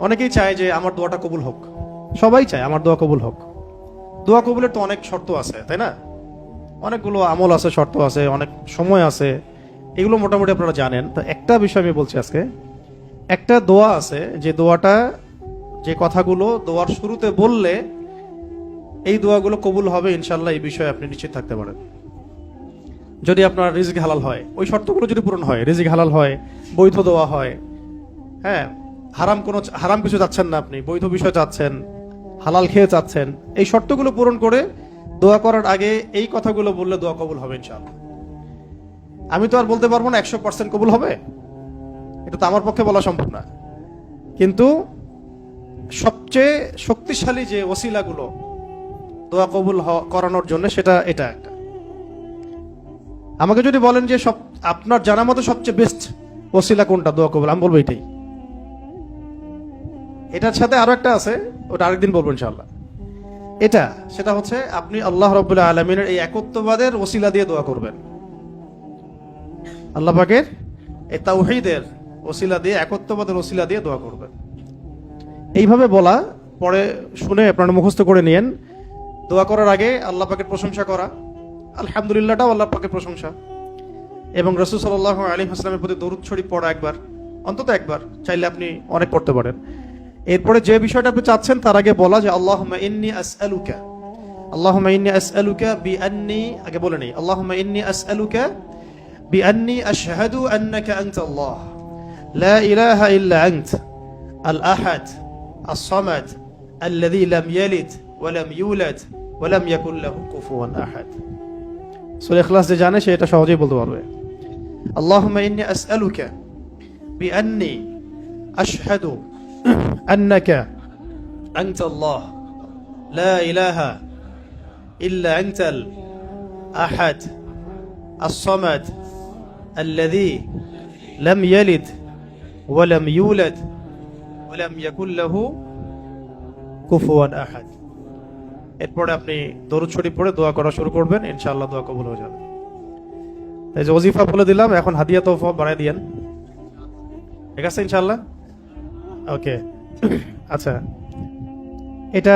অনেকেই চায় যে আমার দোয়াটা কবুল হোক, সবাই চায় আমার দোয়া কবুল হোক। দোয়া কবুলের তো অনেক শর্ত আছে, তাই না? অনেকগুলো আমল আছে, শর্ত আছে, অনেক সময় আছে, এগুলো মোটামুটি আপনারা জানেন। তো একটা বিষয় আমি বলছি আজকে, একটা দোয়া আছে যে দোয়াটা, যে কথাগুলো দোয়ার শুরুতে বললে এই দোয়াগুলো কবুল হবে ইনশাল্লাহ, এই বিষয়ে আপনি নিশ্চিত থাকতে পারেন। যদি আপনার রিজিক হালাল হয়, ওই শর্তগুলো যদি পূরণ হয়, রিজিক হালাল হয়, বৈধ দোয়া হয়, হ্যাঁ, হারাম কিছু চাচ্ছেন না, আপনি বৈধ বিষয় চাচ্ছেন, হালাল খেয়ে চাচ্ছেন, এই শর্তগুলো পূরণ করে দোয়া করার আগে এই কথাগুলো বললে দোয়া কবুল হবে ইনশাআল্লাহ। আমি তো আর বলতে পারবো না 100% কবুল হবে, এটা তো আমার পক্ষে বলা সম্ভব না, কিন্তু সবচেয়ে শক্তিশালী যে ওসিলাগুলো দোয়া কবুল করানোর জন্য, সেটা এটা একটা। আমাকে যদি বলেন যে আপনার জানা মতো সবচেয়ে বেস্ট ওসিলা কোনটা দোয়া কবুল, আমি বলবো এটাই। এটার সাথে আরো একটা আছে, ওটা আরেকদিন বলবো ইনশাআল্লাহ। সেটা হচ্ছে আপনি আল্লাহ রাব্বুল আলামিনের এই একত্ববাদের ওসিলা দিয়ে দোয়া করবেন। আল্লাহ পাকের এই তাওহীদের ওসিলা দিয়ে, একত্ববাদের ওসিলা দিয়ে দোয়া করবেন। এইভাবে বলা, পরে শুনে আপনারা মুখস্থ করে নিয়েন। দোয়া করার আগে আল্লাহ পাকের প্রশংসা করা, আলহামদুলিল্লাহটাও আল্লাহ পাকের প্রশংসা, এবং রাসূল সাল্লাল্লাহু আলাইহি ওয়াসাল্লামের প্রতি দরুদ শরীফ পড়া একবার, অন্তত একবার, চাইলে আপনি অনেক পড়তে পারেন। এরপরে যে বিষয়টা আপনি চাচ্ছেন তার আগে বলা যে আল্লাহুম্মা ইন্নী আসআলুকা বিআন্নী, আগে বলে নেই, আল্লাহুম্মা ইন্নী আসআলুকা বিআন্নী আশহাদু আন্নাকা আনতাল্লাহ লা ইলাহা ইল্লা আনত আল আহাদ আস-সামাদ আল্লাযী লাম ইয়ালিদ ওয়া লাম ইউলাদ ওয়া লাম ইয়াকুল লাহু কুফুয়ান আহাদ। সূরা ইখলাস যে জানে সে এটা সহজেই বলতে পারবে। আল্লাহুম্মা ইন্নী আসআলুকা বিআন্নী আশহাদু আন্নাকা আনতাল্লাহ লা ইলাহা ইল্লা আনতাল আহাদ আস-সামাদ আল্লাযী লাম ইয়ালিদ ওয়া লাম ইউলাদ ওয়া লাম ইয়াকুল লাহু কুফুয়ান আহাদ। এরপরে আপনি দরুদ শরীফ পড়ে দোয়া করা শুরু করবেন, ইনশাআল্লাহ দোয়া কবুল হয়ে যাবে। এই যে ওজিফা বলে দিলাম, এখন হাদিয়া তোফা বাড়ায় দিয়েন, ঠিক আছে ইনশাআল্লাহ? ওকে। আচ্ছা, এটা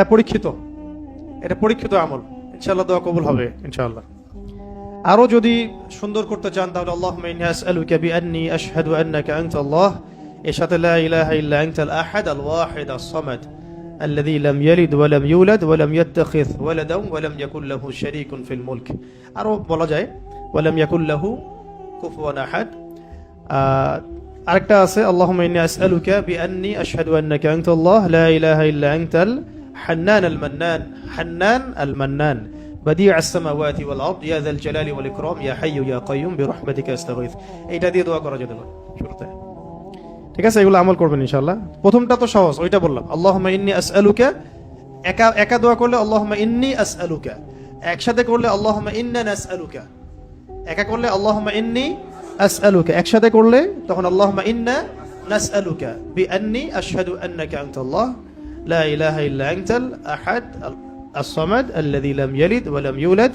পরীক্ষিত আমল, ইনশাআল্লাহ দোয়া কবুল হবে ইনশাআল্লাহ। আরো যদি সুন্দর করতে চান তাহলে আল্লাহুম্মা ইন্নী আসআলুকা বিআন্নী আশহাদু আন্নাকা আনতাল্লাহ, এর সাথে লা ইলাহা ইল্লা আনতাল আহাদ আল ওয়াহিদ আস-সামাদ আল্লাযী লাম ইয়ালিদ ওয়া লাম ইউলাদ ওয়া লাম ইয়াত্তাখিয ওয়ালাদান ওয়া লাম ইয়াকুল লাহু শারীকুন ফিল মুলক। আরো বলা যায় ওয়া লাম ইয়াকুল লাহু কুফুয়ান আহাদ। আরেকটা আছে আল্লাহুম্মা ইন্নী আসআলুকা বিআন্নী আশহাদু আন্নাকা আনতাল্লাহ লা ইলাহা ইল্লা আনতাল হান্নান আল মান্নান বাদিউ আস-সামাওয়াতি ওয়াল আরদ ইয়া যাল জালালি ওয়াল ইকরাম ইয়া হাইয়্যু ইয়া কাইয়্যুম বিরহমাতিকা আস্তাগীথ। এইটা দিয়ে দোয়া করা যেতে পারে শুরুতে, ঠিক আছে? এগুলো আমল করবেন ইনশাআল্লাহ। প্রথমটা তো সহজ, ওইটা বললাম, আল্লাহুম্মা ইন্নী আসআলুকা। একা দোয়া করলে আল্লাহুম্মা ইন্নী আসআলুকা, একসাথে করলে আল্লাহুম্মা ইন্না নাসআলুকা। একা করলে আল্লাহুম্মা ইন্নী আসআলুকা, একসাথে করলে তখন আল্লাহুম্মা ইন্না নাসআলুকা বিআন্নী আশহাদু আন্নাকা আনতাল্লাহ লা ইলাহা ইল্লা আনতাল আহাদ আস-সামাদ আল্লাযী লাম ইয়ালিদ ওয়া লাম ইউলাদ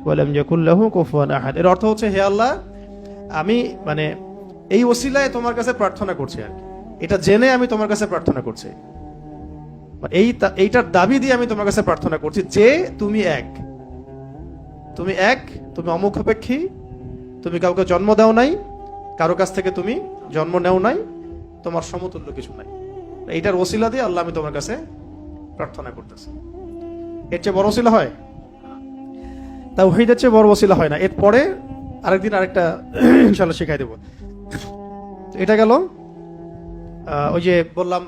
ওয়া লাম ইয়াকুল লাহু কুফুয়ান আহাদ। এর অর্থ হচ্ছে, হে আল্লাহ, আমি এই ওসিলায় তোমার কাছে প্রার্থনা করছি, আর কি, এটা জেনে আমি তোমার কাছে প্রার্থনা করছি, এইটার দাবি দিয়ে আমি তোমার কাছে প্রার্থনা করছি যে তুমি এক, তুমি অমুখাপেক্ষী, তুমি কাউকে জন্ম দাও নাই, কারো কাছ থেকে তুমি জন্ম নেও নাই, তোমার সমতুল্য কিছু নাই। এইটার ওসিলা দিয়ে আল্লাহ আমি তোমার কাছে প্রার্থনা করতেছি। এর চেয়ে বড় ওসিলা হয়? তাওহীদের চেয়ে বড় ওসিলা হয় না। এরপরে আরেকদিন আরেকটা ইনশাআল্লাহ শিখাই দেব। এটা গেল ওই যে বললাম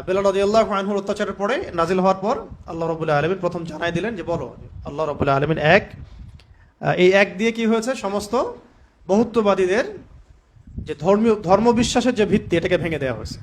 বেলাল রাদিয়াল্লাহু আনহুর অত্যাচারের পরে নাজিল হওয়ার পর আল্লাহ রাব্বুল আলামিন প্রথম জানাই দিলেন যে বলো আল্লাহ রাব্বুল আলামিন এক। এই এক দিয়ে কি হয়েছে, সমস্ত বহুত্ববাদীদের যে ধর্মবিশ্বাসের যে ভিত্তি, এটাকে ভেঙে দেওয়া হয়েছে।